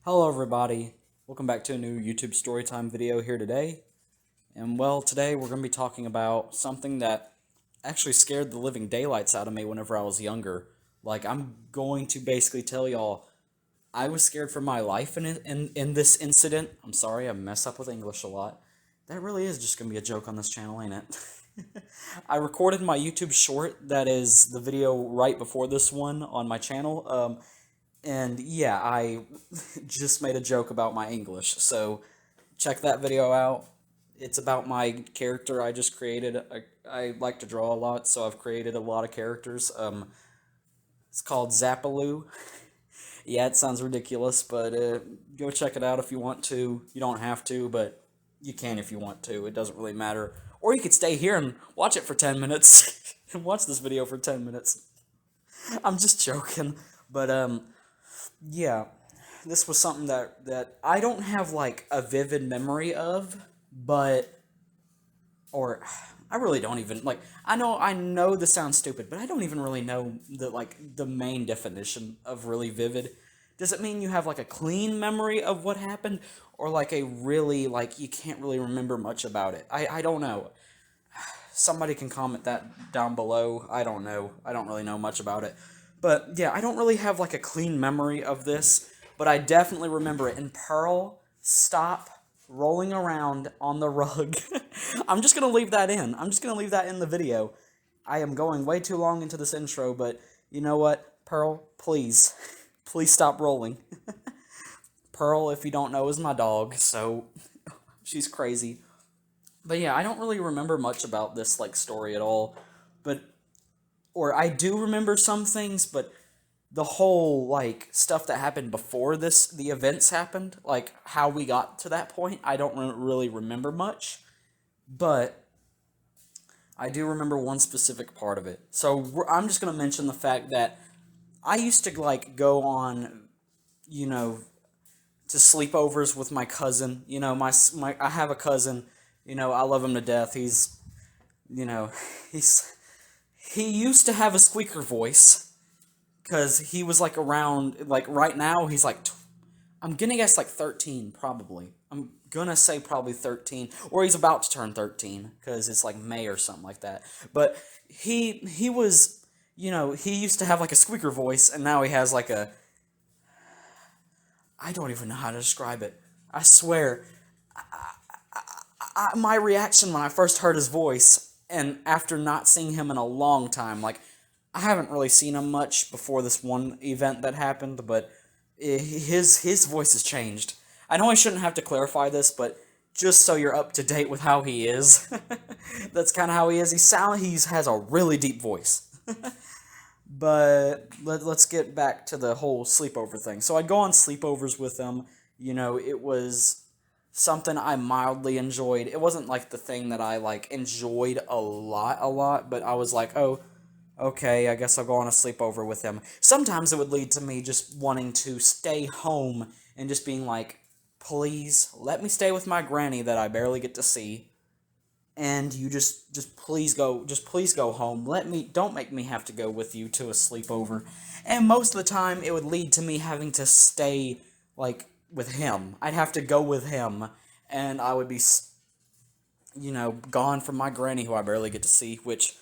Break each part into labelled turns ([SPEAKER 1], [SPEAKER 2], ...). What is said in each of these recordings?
[SPEAKER 1] Hello everybody, welcome back to a new YouTube Storytime video here today. And well, today we're going to be talking about something that actually scared the living daylights out of me whenever I was younger. Like, I'm going to basically tell y'all, I was scared for my life in this incident. I'm sorry, I mess up with English a lot. That really is just going to be a joke on this channel, ain't it? I recorded my YouTube short, that is the video right before this one on my channel. And yeah, I just made a joke about my English, so check that video out. It's about my character I just created. I like to draw a lot, so I've created a lot of characters. It's called Zappaloo. Yeah, it sounds ridiculous, but go check it out if you want to. You don't have to, but you can if you want to. It doesn't really matter. Or you could stay here and watch it for 10 minutes. And watch this video for 10 minutes. I'm just joking. But, yeah, this was something that I don't have, like, a vivid memory of, but, or, I really don't even, like, I know this sounds stupid, but I don't even really know the main definition of really vivid. Does it mean you have, like, a clean memory of what happened, or, like, a really, like, you can't really remember much about it? I don't know. Somebody can comment that down below. I don't know. I don't really know much about it. But yeah, I don't really have like a clean memory of this, but I definitely remember it. And Pearl, stop rolling around on the rug. I'm just going to leave that in. I'm just going to leave that in the video. I am going way too long into this intro, but you know what? Pearl, please, please stop rolling. Pearl, if you don't know, is my dog, so she's crazy. But yeah, I don't really remember much about this like story at all. But or I do remember some things, but the whole like stuff that happened before the events happened, like how we got to that point, I don't really remember much. But I do remember one specific part of it. So I'm just going to mention the fact that I used to like go on, you know, to sleepovers with my cousin. You know, my I have a cousin. You know, I love him to death. He's, you know, he's he used to have a squeaker voice because he was like around, like right now he's like I'm gonna guess like 13 probably. I'm gonna say probably 13, or he's about to turn 13 because it's like May or something like that. But he was, you know, he used to have like a squeaker voice, and now he has like a, I don't even know how to describe it. I swear, my reaction when I first heard his voice, and after not seeing him in a long time, like, I haven't really seen him much before this one event that happened, but his voice has changed. I know I shouldn't have to clarify this, but just so you're up to date with how he is, that's kind of how he is. He has a really deep voice. But let's get back to the whole sleepover thing. So I'd go on sleepovers with him. You know, it was something I mildly enjoyed. It wasn't like the thing that I like enjoyed a lot, but I was like, oh, okay, I guess I'll go on a sleepover with him. Sometimes it would lead to me just wanting to stay home and just being like, please let me stay with my granny that I barely get to see, and you just please go home. Don't make me have to go with you to a sleepover. And most of the time it would lead to me having to stay like with him. I'd have to go with him, and I would be, you know, gone from my granny who I barely get to see, which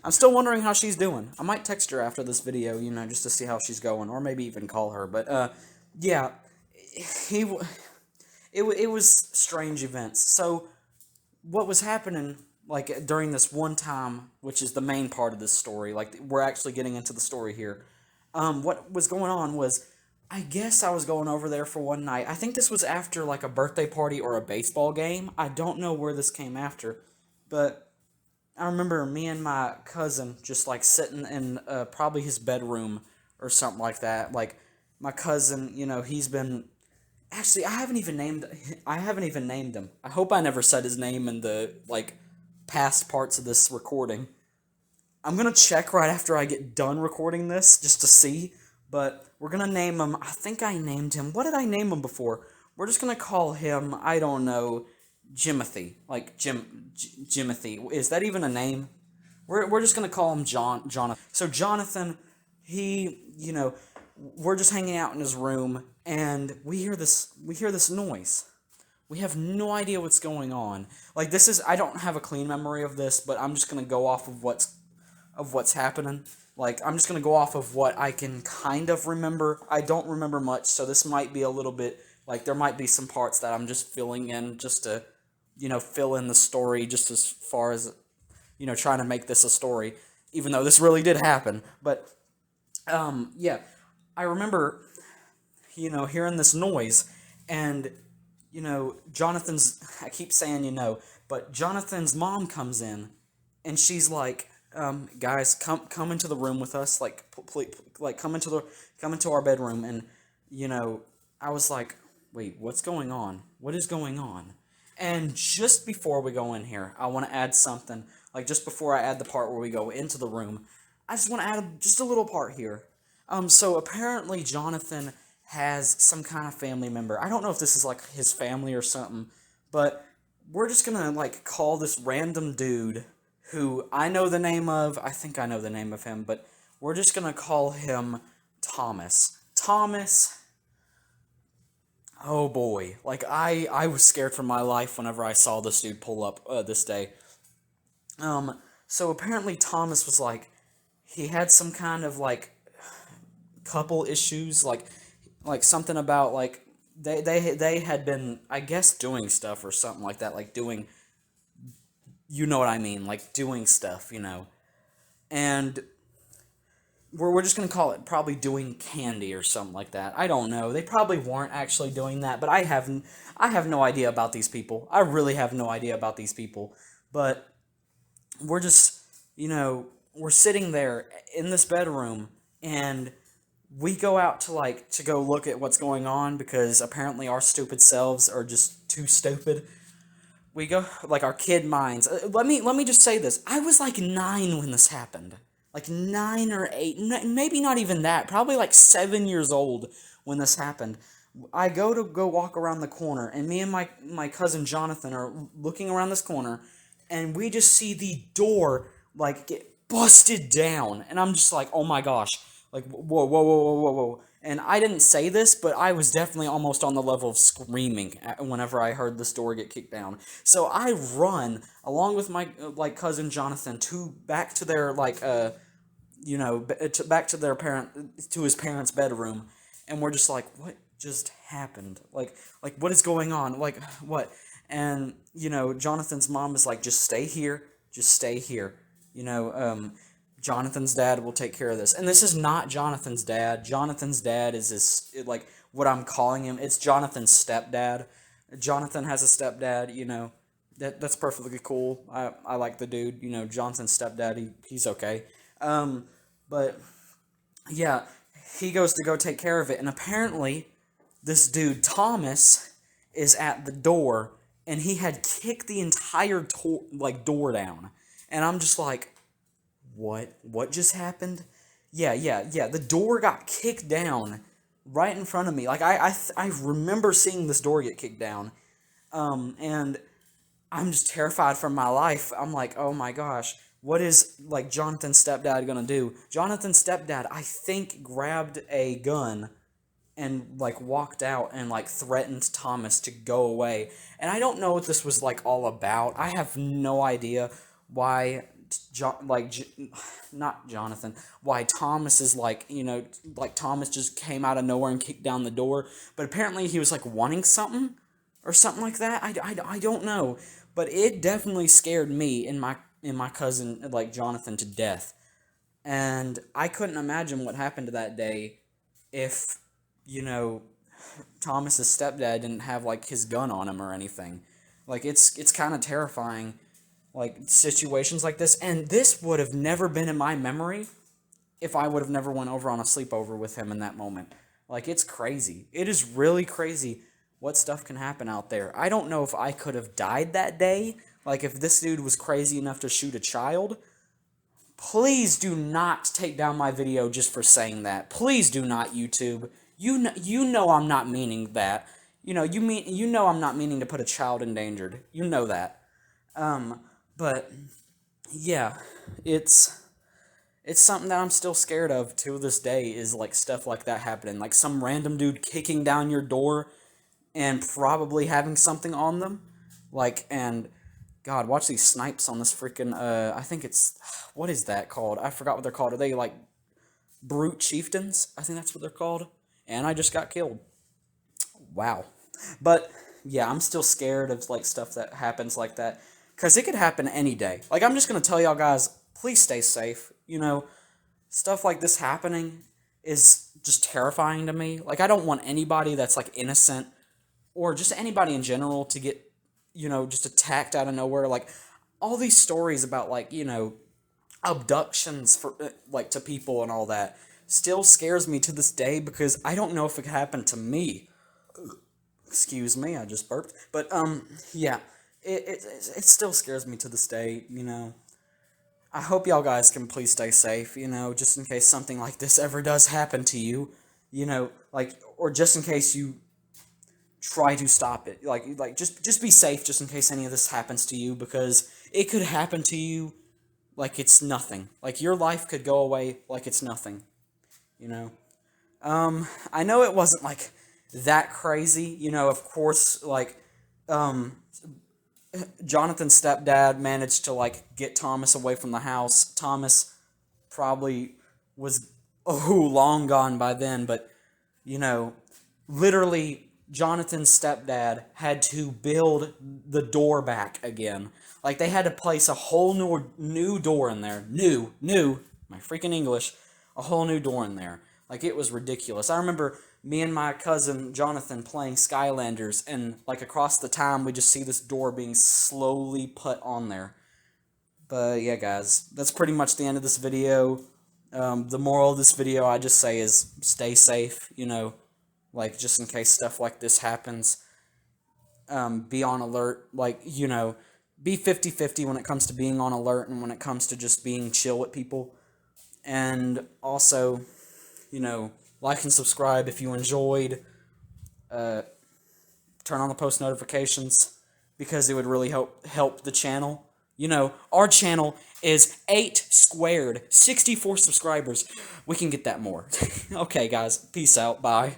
[SPEAKER 1] I'm still wondering how she's doing. I might text her after this video, you know, just to see how she's going, or maybe even call her. But yeah, he it was strange events. So what was happening, like, during this one time, which is the main part of this story, like, we're actually getting into the story here, what was going on was, I guess I was going over there for one night. I think this was after, like, a birthday party or a baseball game. I don't know where this came after, but I remember me and my cousin just, like, sitting in, probably his bedroom or something like that. Like, my cousin, you know, he's been, actually, I haven't even named him. I hope I never said his name in the, like, past parts of this recording. I'm gonna check right after I get done recording this, just to see, but we're gonna name him, I think I named him, what did I name him before? We're just gonna call him, I don't know, Jimothy. Like, Jimothy. Is that even a name? We're just gonna call him Jonathan. So Jonathan, he, you know, we're just hanging out in his room, and we hear this noise. We have no idea what's going on. Like, this is, I don't have a clean memory of this, but I'm just gonna go off of what's happening. Like, I'm just gonna go off of what I can kind of remember. I don't remember much, so this might be a little bit, like, there might be some parts that I'm just filling in just to, fill in the story, just as far as, trying to make this a story, even though this really did happen. But, yeah, I remember, hearing this noise, and, Jonathan's, I keep saying, but Jonathan's mom comes in, and she's like, guys, come into the room with us, like, please, like, come into our bedroom. And, I was like, wait, what's going on? What is going on? And just before we go in here, I want to add something. Like, just before I add the part where we go into the room, I just want to add just a little part here. So apparently Jonathan has some kind of family member. I don't know if this is, like, his family or something, but we're just gonna, like, call this random dude who I know the name of. I think I know the name of him, but we're just gonna call him Thomas. Thomas, oh boy. Like, I was scared for my life whenever I saw this dude pull up this day. So apparently Thomas was, like, he had some kind of, like, couple issues, like something about, like, they had been, I guess, doing stuff or something like that, like doing, you know what I mean, like doing stuff, and we're just gonna call it probably doing candy or something like that. I don't know. They probably weren't actually doing that, but I have no idea about these people. I really have no idea about these people. But we're just, we're sitting there in this bedroom, and we go out to go look at what's going on, because apparently our stupid selves are just too stupid. We go, like, our kid minds. Let me just say this. I was like 9 when this happened. Like 9 or 8, maybe not even that. Probably like 7 years old when this happened. I go walk around the corner, and me and my cousin Jonathan are looking around this corner, and we just see the door, like, get busted down. And I'm just like, oh my gosh. Like, whoa, whoa, whoa, whoa, whoa, whoa. And I didn't say this, but I was definitely almost on the level of screaming whenever I heard this door get kicked down. So I run, along with my, cousin Jonathan, back to their, back to to his parents' bedroom. And we're just like, what just happened? Like, what is going on? Like, what? And, Jonathan's mom is like, just stay here. Just stay here. Jonathan's dad will take care of this. And this is not Jonathan's dad. Jonathan's dad is this, like, what I'm calling him. It's Jonathan's stepdad. Jonathan has a stepdad, that's perfectly cool. I like the dude, Jonathan's stepdad, he's okay. But, yeah, he goes to go take care of it. And apparently, this dude, Thomas, is at the door, and he had kicked the entire, door down. And I'm just like, what just happened? Yeah, the door got kicked down right in front of me. Like, I remember seeing this door get kicked down, and I'm just terrified for my life. I'm like, oh my gosh, what is, like, Jonathan's stepdad gonna do? Jonathan's stepdad, I think, grabbed a gun and, like, walked out and, like, threatened Thomas to go away. And I don't know what this was, like, all about. I have no idea why, not Jonathan, why Thomas is, like, Thomas just came out of nowhere and kicked down the door. But apparently he was, like, wanting something or something like that. I don't know. But it definitely scared me and my cousin, like, Jonathan, to death. And I couldn't imagine what happened that day if, Thomas's stepdad didn't have, like, his gun on him or anything. Like, it's kind of terrifying, like, situations like this. And this would have never been in my memory if I would have never went over on a sleepover with him in that moment. Like, it's crazy. It is really crazy what stuff can happen out there. I don't know if I could have died that day. Like, if this dude was crazy enough to shoot a child. Please do not take down my video just for saying that. Please do not, YouTube. You know I'm not meaning that. You know I'm not meaning to put a child in danger. You know that. But yeah, it's it's something that I'm still scared of to this day, is like stuff like that happening. Like some random dude kicking down your door and probably having something on them. Like, and God, watch these snipes on this freaking, I think it's, what is that called? I forgot what they're called. Are they like brute chieftains? I think that's what they're called. And I just got killed. Wow. But yeah, I'm still scared of like stuff that happens like that, because it could happen any day. Like, I'm just gonna tell y'all guys, please stay safe. You know, stuff like this happening is just terrifying to me. Like, I don't want anybody that's like innocent, or just anybody in general, to get, you know, just attacked out of nowhere. Like, all these stories about, like, you know, abductions for like to people and all that still scares me to this day, because I don't know if it could happen to me. Excuse me, I just burped. But yeah, it still scares me to this day. You know, I hope y'all guys can please stay safe. You know, just in case something like this ever does happen to you. You know, like, or just in case you try to stop it. Like just be safe, just in case any of this happens to you, because it could happen to you like it's nothing. Like, your life could go away like it's nothing. You know. I know it wasn't like that crazy. You know, of course, like, Jonathan's stepdad managed to like get Thomas away from the house. Thomas probably was long gone by then, but you know, literally Jonathan's stepdad had to build the door back again. Like, they had to place a whole new door in there. New, my freaking English, a whole new door in there. Like, it was ridiculous. I remember me and my cousin Jonathan playing Skylanders, and like across the time we just see this door being slowly put on there. But yeah, guys, that's pretty much the end of this video. The moral of this video, I just say, is stay safe, you know, like, just in case stuff like this happens. Be on alert, like, you know, be 50-50 when it comes to being on alert and when it comes to just being chill with people. And also, you know, like and subscribe if you enjoyed. Turn on the post notifications, because it would really help the channel. You know, our channel is 8 squared, 64 subscribers. We can get that more. Okay, guys, peace out. Bye.